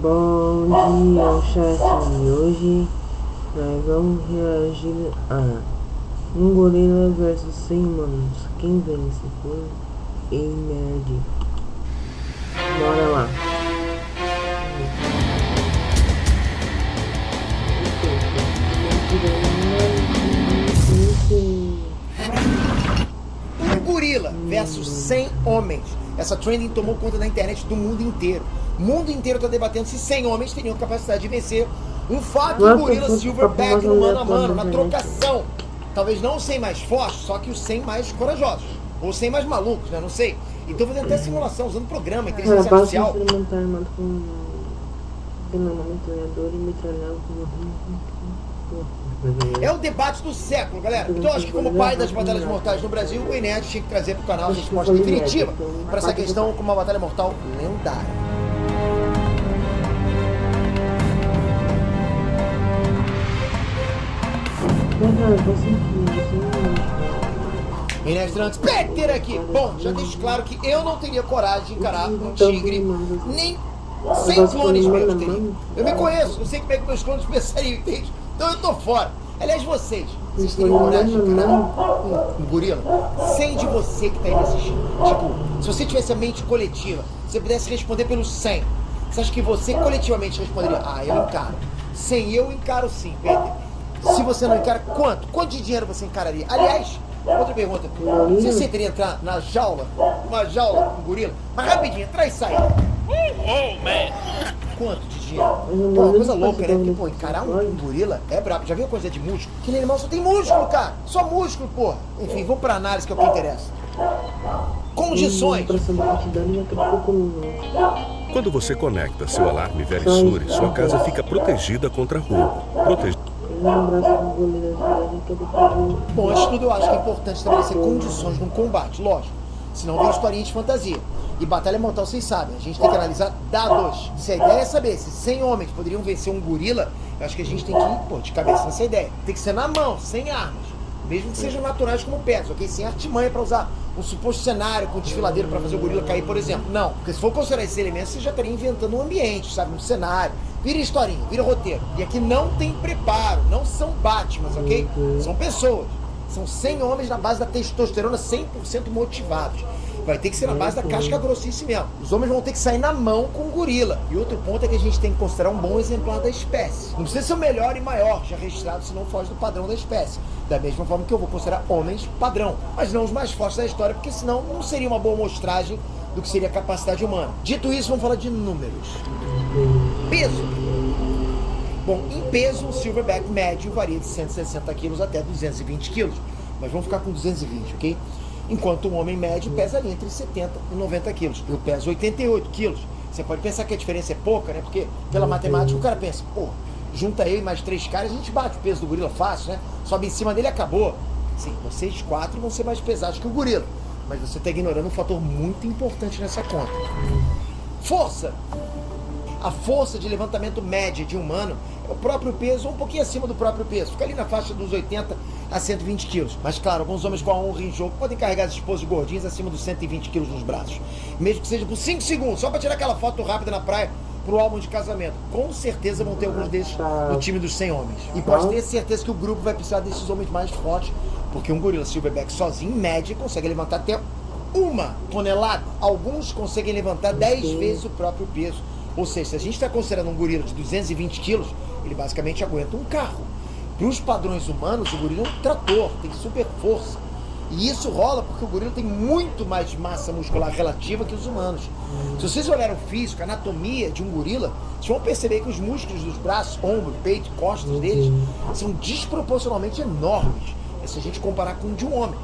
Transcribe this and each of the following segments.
Bom dia, chat. Hoje nós vamos reagir a um gorila versus 100 humanos. Quem vence por Emerge? Bora lá. Um gorila versus 100 homens. Essa trending tomou conta da internet do mundo inteiro. O mundo inteiro está debatendo se 100 homens teriam capacidade de vencer um fato um gorila silverback no mano a mano, na trocação. Talvez não os 100 mais fortes, só que os 100 mais corajosos. Ou os 100 mais malucos, né? Não sei. Então fazendo até simulação, usando programa, inteligência artificial. Experimentar armado com metralhador e metralhado com É o debate do século, galera. Então acho que como pai das batalhas mortais no Brasil, o Enerd tinha que trazer pro canal a resposta definitiva para essa questão como uma batalha mortal lendária. Enerd Trunks, Peter aqui. Bom, já deixo claro que eu não teria coragem de encarar um tigre, nem 100 clones meus teriam. Eu me conheço, eu sei como é que meus clones pensariam, entende? Então eu tô fora. Aliás, vocês teriam coragem de encarar um gorila? 100 de você que tá aí me assistindo. Tipo, se você tivesse a mente coletiva, se você pudesse responder pelos 100, você acha que você coletivamente responderia? Ah, eu encaro. 100 eu encaro sim, Peter. Se você não encara, quanto? Quanto de dinheiro você encararia? Aliás, outra pergunta. Você aceitaria entrar na jaula? Uma jaula com um gorila? Mas rapidinho, entrar e sair. Oh, man! Quanto de dinheiro? Pô, uma coisa louca, né? Porque, pô, encarar um gorila é brabo. Já viu a coisa de músculo? Aquele animal só tem músculo, cara. Só músculo, pô. Enfim, vamos pra análise, que é o que interessa. Condições. Quando você conecta seu alarme Verisure, sua casa fica protegida contra roubo. Bom, antes de tudo eu acho que é importante estabelecer condições num combate, lógico. Senão vem historinha de fantasia. E batalha mortal, vocês sabem, a gente tem que analisar dados. Se a ideia é saber se 100 homens poderiam vencer um gorila, eu acho que a gente tem que ir, pô, de cabeça nessa ideia. Tem que ser na mão, sem armas. Mesmo que sejam naturais como pedras, ok? Sem artimanha pra usar um suposto cenário com desfiladeiro pra fazer o gorila cair, por exemplo. Não, porque se for considerar esses elementos, você já estaria inventando um ambiente, sabe? Um cenário. Vira historinha, vira roteiro. E aqui não tem preparo, não são Batmans, ok? São pessoas. São 100 homens na base da testosterona 100% motivados. Vai ter que ser na base da casca grossice mesmo. Os homens vão ter que sair na mão com o gorila. E outro ponto é que a gente tem que considerar um bom exemplar da espécie. Não precisa ser o melhor e maior já registrado, se não foge do padrão da espécie. Da mesma forma que eu vou considerar homens padrão, mas não os mais fortes da história, porque senão não seria uma boa mostragem do que seria a capacidade humana. Dito isso, vamos falar de números. Peso. Bom, em peso, o silverback médio varia de 160 quilos até 220 quilos. Mas vamos ficar com 220, ok? Enquanto um homem médio pesa ali entre 70 e 90 quilos. Eu peso 88 quilos. Você pode pensar que a diferença é pouca, né? Porque pela matemática o cara pensa, pô, junta eu e mais 3 caras, a gente bate o peso do gorila fácil, né? Sobe em cima dele e acabou. Sim, vocês 4 vão ser mais pesados que o gorila. Mas você está ignorando um fator muito importante nessa conta. Força. A força de levantamento média de um humano é o próprio peso ou um pouquinho acima do próprio peso. Fica ali na faixa dos 80 a 120 quilos. Mas claro, alguns homens com a honra em jogo podem carregar as esposas gordinhas acima dos 120 quilos nos braços. Mesmo que seja por 5 segundos, só para tirar aquela foto rápida na praia pro álbum de casamento. Com certeza vão ter alguns desses no time dos 100 homens. E pode ter certeza que o grupo vai precisar desses homens mais fortes, porque um gorila silverback sozinho, em média, consegue levantar até 1 tonelada. Alguns conseguem levantar 10 vezes o próprio peso. Ou seja, se a gente está considerando um gorila de 220 quilos, ele basicamente aguenta um carro. Para os padrões humanos, o gorila é um trator, tem super força. E isso rola porque o gorila tem muito mais massa muscular relativa que os humanos. Se vocês olharem o físico, a anatomia de um gorila, vocês vão perceber que os músculos dos braços, ombro, peito, costas deles são desproporcionalmente enormes. Se a gente comparar com o de um homem.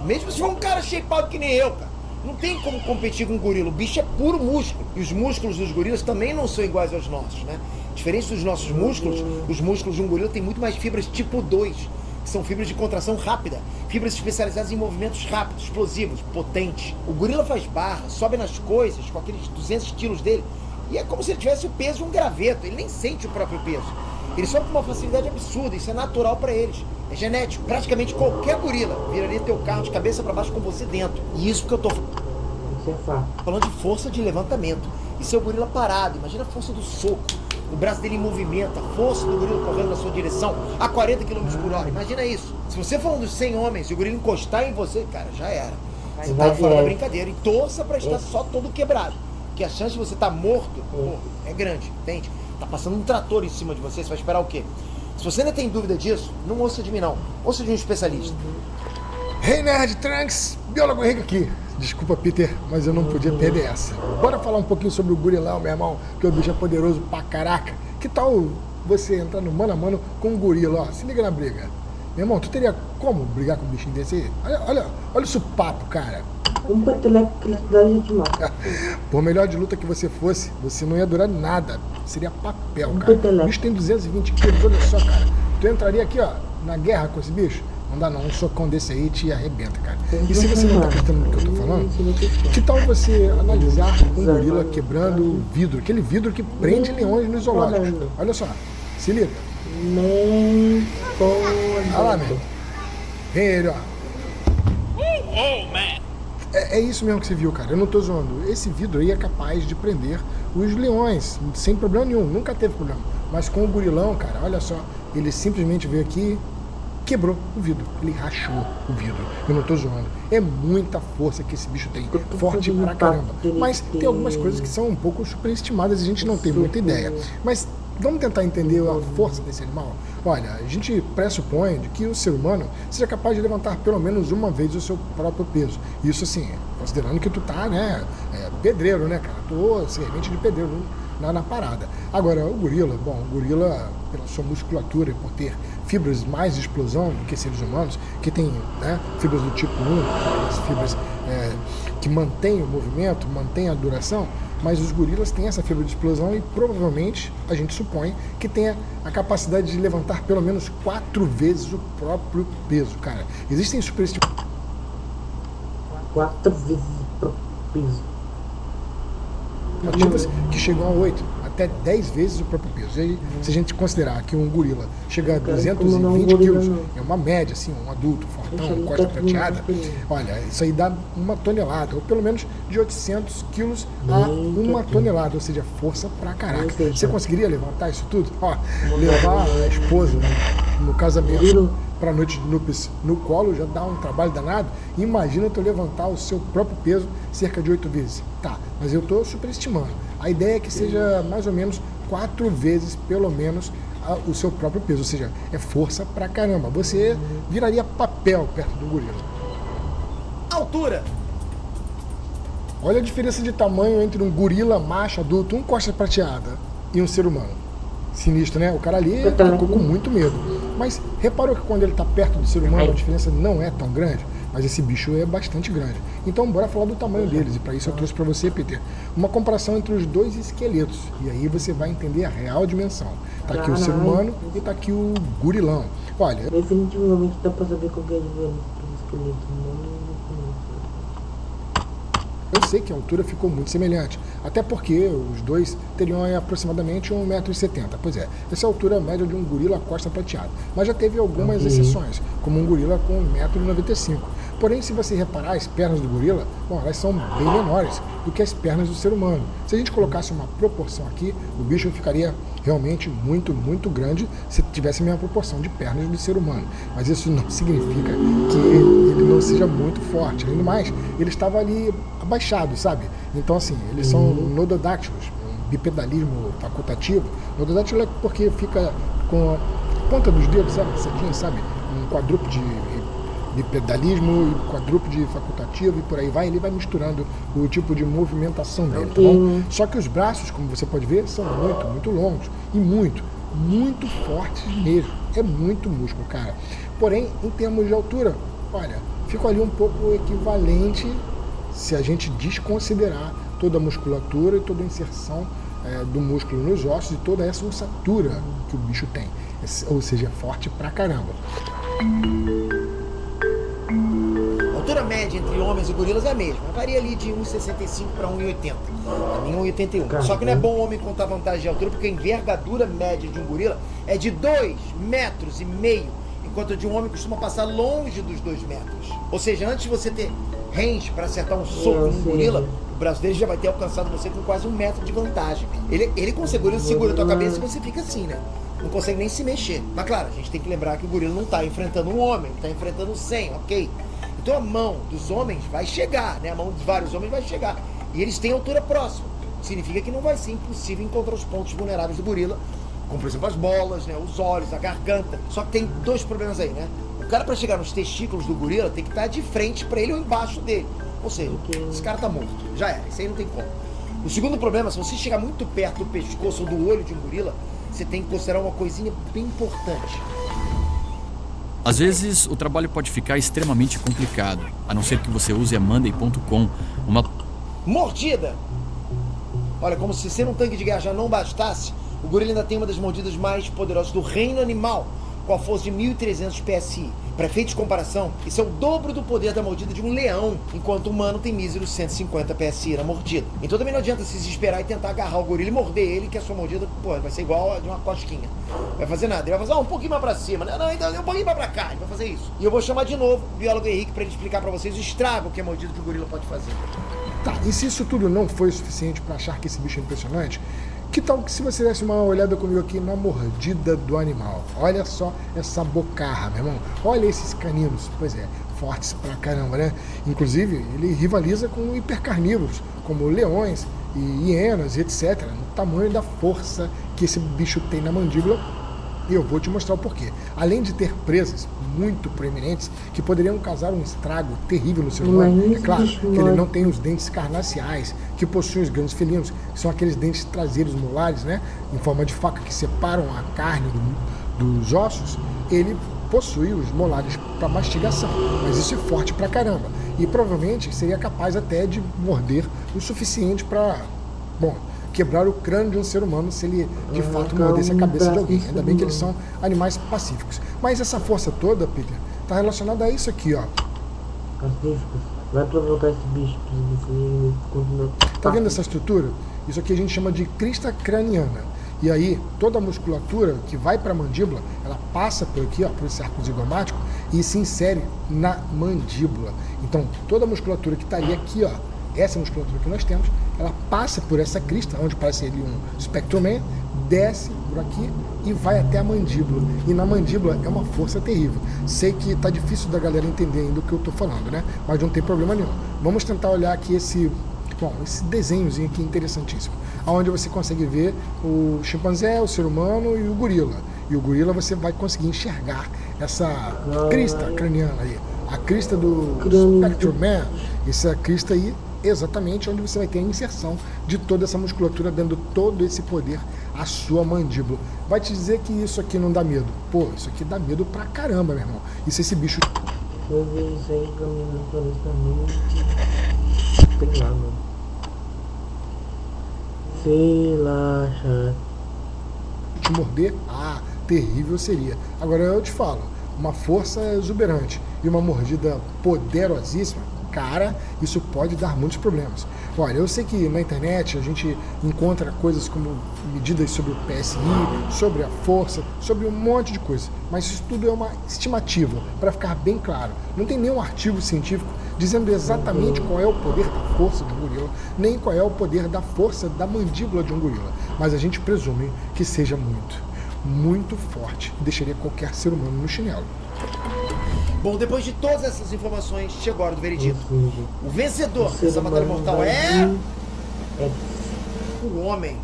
Mesmo se for um cara shapeado que nem eu, cara. Não tem como competir com um gorila, o bicho é puro músculo. E os músculos dos gorilas também não são iguais aos nossos, né? Diferente dos nossos músculos, os músculos de um gorila têm muito mais fibras tipo 2, que são fibras de contração rápida, fibras especializadas em movimentos rápidos, explosivos, potentes. O gorila faz barra, sobe nas coisas com aqueles 200 quilos dele, e é como se ele tivesse o peso de um graveto, ele nem sente o próprio peso. Ele sobe com uma facilidade absurda, isso é natural para eles. É genético. Praticamente qualquer gorila viraria teu carro de cabeça para baixo com você dentro. E isso porque eu tô falando de força de levantamento. e seu gorila parado. Imagina a força do soco, o braço dele em movimento, a força do gorila correndo na sua direção a 40 km por hora. Imagina isso. Se você for um dos 100 homens e o gorila encostar em você, cara, já era. Você tá fora da brincadeira. E torça pra estar só todo quebrado. Porque a chance de você estar morto, pô, é grande, entende? Tá passando um trator em cima de você, você vai esperar o quê? Se você ainda tem dúvida disso, não ouça de mim não. Ouça de um especialista. Hey Nerd Trunks, biólogo Henrique aqui. Desculpa, Peter, mas eu não podia perder essa. Bora falar um pouquinho sobre o gorilão, meu irmão, que o bicho é poderoso pra caraca. Que tal você entrar no mano a mano com um gorila, ó? Se liga na briga. Meu irmão, tu teria como brigar com um bichinho desse aí? Olha esse papo, cara. Um peteleco que ele dá gente mata. Por melhor de luta que você fosse, você não ia durar nada. Seria papel, cara. O bicho tem 220 quilos, olha só, cara. Tu entraria aqui, ó, na guerra com esse bicho? Não dá não, um socão desse aí te arrebenta, cara. E se você não tá acreditando no que eu tô falando, que tal você analisar um gorila quebrando o vidro, aquele vidro que prende leões nos zoológicos? Olha só, se liga. Olha lá, meu. Vem ele, ó. Oh, man. É isso mesmo que você viu, cara. Eu não tô zoando. Esse vidro aí é capaz de prender os leões, sem problema nenhum. Nunca teve problema. Mas com o gorilão, cara, olha só. Ele simplesmente veio aqui, quebrou o vidro. Ele rachou o vidro. Eu não tô zoando. É muita força que esse bicho tem. Forte pra caramba. Mas tem algumas coisas que são um pouco superestimadas e a gente não tem muita ideia. Mas vamos tentar entender a força desse animal? Olha, a gente pressupõe de que o ser humano seja capaz de levantar pelo menos uma vez o seu próprio peso. Isso assim, considerando que tu tá, né, pedreiro, né, cara? Tô servente de pedreiro na parada. Agora, o gorila, pela sua musculatura e por ter fibras mais de explosão do que seres humanos, que tem, né, fibras do tipo 1, as fibras que mantêm o movimento, mantêm a duração, mas os gorilas têm essa fibra de explosão e provavelmente a gente supõe que tenha a capacidade de levantar pelo menos 4 vezes o próprio peso, cara. Existem superestimações. 4 vezes o próprio peso. Que chegam a 8, até 10 vezes o próprio peso. E aí, se a gente considerar que um gorila chega a 220 quilos, é uma média, assim, um adulto, fortão, costa prateada, olha, isso aí dá 1 tonelada, ou pelo menos de 800 quilos a 1 tonelada, ou seja, força pra caraca. Você conseguiria levantar isso tudo? Ó, levar a esposa no casamento pra noite de núpcias no colo já dá um trabalho danado. Imagina tu levantar o seu próprio peso cerca de 8 vezes. Tá, mas eu tô superestimando. A ideia é que seja mais ou menos 4 vezes, pelo menos, o seu próprio peso. Ou seja, é força pra caramba. Você viraria papel perto do gorila. Altura. Olha a diferença de tamanho entre um gorila macho adulto, um costa prateada, e um ser humano. Sinistro, né? O cara ali ficou com muito medo. Mas reparou que quando ele tá perto do ser humano a diferença não é tão grande? Mas esse bicho é bastante grande. Então bora falar do tamanho deles. E para isso eu trouxe para você, Peter, uma comparação entre os dois esqueletos. E aí você vai entender a real dimensão. Tá aqui o ser humano e tá aqui o gorilão. Olha, definitivamente dá pra saber qual que é a diferença do esqueleto. eu sei que a altura ficou muito semelhante, até porque os dois teriam aproximadamente 1,70 m. Pois é, essa é a altura média de um gorila costa prateada. Mas já teve algumas exceções, como um gorila com 1,95 m. Porém, se você reparar, as pernas do gorila, bom, elas são bem menores do que as pernas do ser humano. Se a gente colocasse uma proporção aqui, o bicho ficaria realmente muito, muito grande se tivesse a mesma proporção de pernas do ser humano. Mas isso não significa que ele não seja muito forte. Ainda mais, ele estava ali abaixado, sabe? Então, assim, eles são nododáctilos, um bipedalismo facultativo. Nododáctilo é porque fica com a ponta dos dedos, sabe? Setinha, sabe? Um quadrúpede bipedalismo e quadrúpede facultativo e por aí vai, ele vai misturando o tipo de movimentação dele, tá bom? Só que os braços, como você pode ver, são muito, muito longos e muito, muito fortes mesmo. É muito músculo, cara. Porém, em termos de altura, olha, fica ali um pouco equivalente se a gente desconsiderar toda a musculatura e toda a inserção do músculo nos ossos e toda essa ossatura que o bicho tem. Ou seja, é forte pra caramba. A altura média entre homens e gorilas é a mesma. Varia ali de 1,65 para 1,80. A minha 1,81. Só que não é bom o homem contar vantagem de altura, porque a envergadura média de um gorila é de 2,5 metros, enquanto a de um homem costuma passar longe dos 2 metros. Ou seja, antes de você ter range para acertar um soco num gorila, o braço dele já vai ter alcançado você com quase 1 metro de vantagem. Ele com segurança segura a tua cabeça e você fica assim, né? Não consegue nem se mexer. Mas claro, a gente tem que lembrar que o gorila não está enfrentando um homem, está enfrentando 100, ok? Então a mão dos homens vai chegar, né? A mão de vários homens vai chegar. E eles têm altura próxima. Significa que não vai ser impossível encontrar os pontos vulneráveis do gorila, como por exemplo as bolas, né? Os olhos, a garganta. Só que tem 2 problemas aí, né? O cara, para chegar nos testículos do gorila, tem que estar de frente para ele ou embaixo dele. Ou seja, esse cara tá morto. Já era, isso aí não tem como. O segundo problema, se você chegar muito perto do pescoço ou do olho de um gorila, você tem que considerar uma coisinha bem importante. Às vezes, o trabalho pode ficar extremamente complicado, a não ser que você use a Monday.com, uma... Mordida! Olha, como se ser um tanque de guerra já não bastasse, o gorila ainda tem uma das mordidas mais poderosas do reino animal, com a força de 1.300 PSI. Para efeito de comparação, isso é o dobro do poder da mordida de um leão, enquanto o humano tem míseros 150 PSI na mordida. Então também não adianta se desesperar e tentar agarrar o gorila e morder ele, que a sua mordida, pô, vai ser igual a de uma cosquinha. Não vai fazer nada. Ele vai fazer um pouquinho mais pra cima, né? Não, então um pouquinho mais pra cá, ele vai fazer isso. E eu vou chamar de novo o biólogo Henrique para ele explicar para vocês o estrago que a mordida de um gorila pode fazer. Tá, e se isso tudo não foi suficiente para achar que esse bicho é impressionante, que tal que se você desse uma olhada comigo aqui na mordida do animal? Olha só essa bocarra, meu irmão. Olha esses caninos. Pois é, fortes pra caramba, né? Inclusive, ele rivaliza com hipercarnívoros, como leões e hienas, etc. No tamanho da força que esse bicho tem na mandíbula. E eu vou te mostrar o porquê. Além de ter presas muito proeminentes que poderiam causar um estrago terrível no ser humano, é claro que ele não tem os dentes carnaciais que possuem os grandes felinos, que são aqueles dentes traseiros molares, né, em forma de faca que separam a carne dos ossos. Ele possui os molares para mastigação, mas isso é forte pra caramba e provavelmente seria capaz até de morder o suficiente para, bom, quebrar o crânio de um ser humano se ele de fato mordesse a cabeça de alguém. Ainda bem que eles são animais pacíficos. Mas essa força toda, Peter, está relacionada a isso aqui, ó. Pacíficos. Vai pra voltar esse bicho pra você continuar. Tá vendo essa estrutura? Isso aqui a gente chama de crista craniana. E aí, toda a musculatura que vai para a mandíbula, ela passa por aqui, ó, por esse arco zigomático e se insere na mandíbula. Então, toda a musculatura que estaria aqui, ó, essa musculatura que nós temos, ela passa por essa crista, onde parece ali um Spectrum-Man, desce por aqui e vai até a mandíbula. E na mandíbula é uma força terrível. Sei que tá difícil da galera entender ainda o que eu tô falando, né? Mas não tem problema nenhum. Vamos tentar olhar aqui esse desenhozinho aqui interessantíssimo, onde você consegue ver o chimpanzé, o ser humano e o gorila. E o gorila você vai conseguir enxergar essa crista craniana aí. A crista do Spectrum-Man, essa crista aí, exatamente onde você vai ter a inserção de toda essa musculatura, dando todo esse poder à sua mandíbula. Vai te dizer que isso aqui não dá medo. Pô, isso aqui dá medo pra caramba, meu irmão. E se esse bicho... Eu vejo isso aí caminhando na floresta também. Sei lá, mano. Sei lá, chato. te morder, terrível seria. Agora eu te falo, uma força exuberante e uma mordida poderosíssima, cara, isso pode dar muitos problemas. Olha, eu sei que na internet a gente encontra coisas como medidas sobre o PSI, sobre a força, sobre um monte de coisa, mas isso tudo é uma estimativa, para ficar bem claro. Não tem nenhum artigo científico dizendo exatamente qual é o poder da força de um gorila, nem qual é o poder da força da mandíbula de um gorila, mas a gente presume que seja muito forte e deixaria qualquer ser humano no chinelo. Bom, depois de todas essas informações, chegou a hora do veredito. O vencedor dessa batalha mortal é o homem,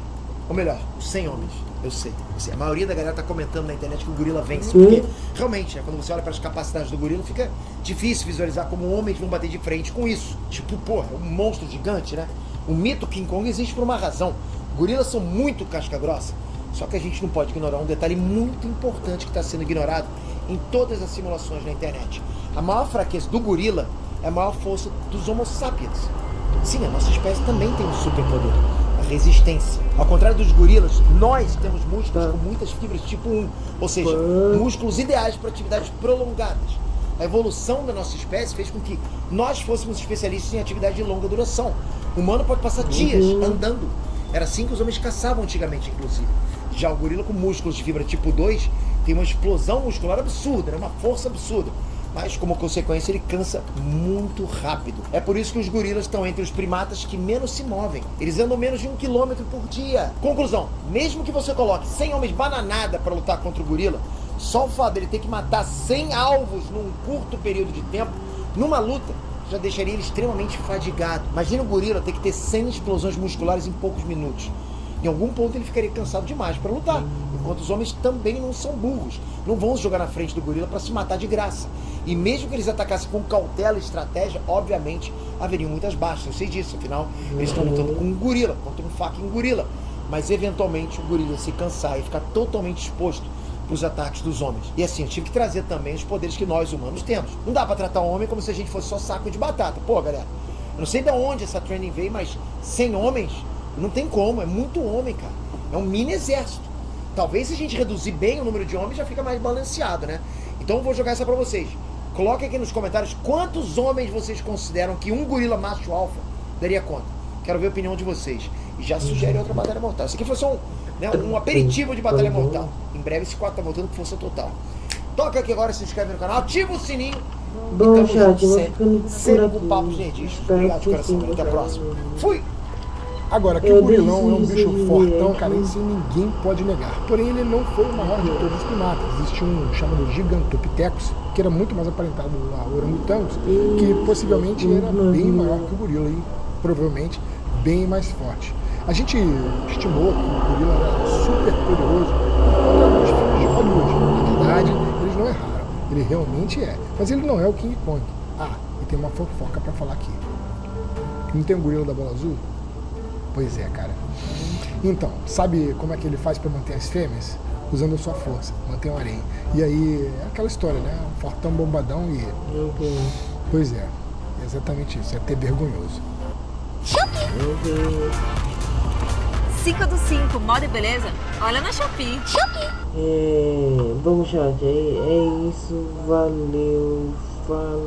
ou melhor, os 100 homens. Eu sei. A maioria da galera tá comentando na internet que o gorila vence, porque realmente, quando você olha para as capacidades do gorila, fica difícil visualizar como homens vão bater de frente com isso. Tipo, porra, é um monstro gigante, né? O mito King Kong existe por uma razão. Gorilas são muito casca grossa. Só que a gente não pode ignorar um detalhe muito importante que está sendo ignorado em todas as simulações na internet. A maior fraqueza do gorila é a maior força dos Homo sapiens. Sim, a nossa espécie também tem um superpoder, a resistência. Ao contrário dos gorilas, nós temos músculos com muitas fibras tipo 1, ou seja, músculos ideais para atividades prolongadas. A evolução da nossa espécie fez com que nós fôssemos especialistas em atividade de longa duração. O humano pode passar dias andando. Era assim que os homens caçavam antigamente, inclusive. Já o gorila com músculos de fibra tipo 2 tem uma explosão muscular absurda, né? Uma força absurda. Mas, como consequência, ele cansa muito rápido. É por isso que os gorilas estão entre os primatas que menos se movem. Eles andam menos de 1 quilômetro por dia. Conclusão, mesmo que você coloque 100 homens bananada para lutar contra o gorila, só o fato dele ter que matar 100 alvos num curto período de tempo, numa luta, já deixaria ele extremamente fadigado. Imagina o gorila ter que ter 100 explosões musculares em poucos minutos. Em algum ponto ele ficaria cansado demais para lutar, enquanto os homens também não são burros, não vão se jogar na frente do gorila para se matar de graça. E mesmo que eles atacassem com cautela e estratégia, obviamente haveriam muitas baixas, eu sei disso, afinal eles estão lutando com um gorila, contra um fucking gorila. Mas eventualmente o gorila se cansar e ficar totalmente exposto para os ataques dos homens. E assim, eu tive que trazer também os poderes que nós humanos temos. Não dá para tratar o homem como se a gente fosse só saco de batata. Pô, galera, eu não sei de onde essa trending veio, mas 100 homens não tem como, é muito homem, cara. É um mini exército. Talvez se a gente reduzir bem o número de homens já fica mais balanceado, né? Então eu vou jogar essa pra vocês. Coloquem aqui nos comentários quantos homens vocês consideram que um gorila macho alfa daria conta. Quero ver a opinião de vocês. E já sugere outra batalha mortal. Isso aqui foi só um aperitivo de batalha mortal. Em breve esse quadro tá voltando com força total. Toca aqui agora, se inscreve no canal, ativa o sininho. Bom, e tamo junto chat, vou ficando sempre por com papos aqui. nerdistas. Espero Obrigado de que coração. sim, Até a galera. próxima. Fui! Agora, que o gorilão é um bicho fortão, cara, isso ninguém pode negar. Porém, ele não foi o maior de todos os primatas. Existe um chamado Gigantopithecus, que era muito mais aparentado a orangotangos, que possivelmente era bem maior que o gorila e provavelmente bem mais forte. A gente estimou que o gorila era super poderoso por conta dos filmes de Hollywood. Na verdade, eles não erraram. Ele realmente é. Mas ele não é o King Kong. Ah, e tem uma fofoca pra falar aqui. Não tem um gorila da bola azul? Pois é, cara. Então, sabe como é que ele faz pra manter as fêmeas? Usando a sua força, mantém o harém. E aí, é aquela história, né? Um fortão bombadão e... Pois é, exatamente isso. É até vergonhoso. 5 do 5, moda e beleza? Olha na Shopee. Bom, chat, é isso. Valeu. Falou.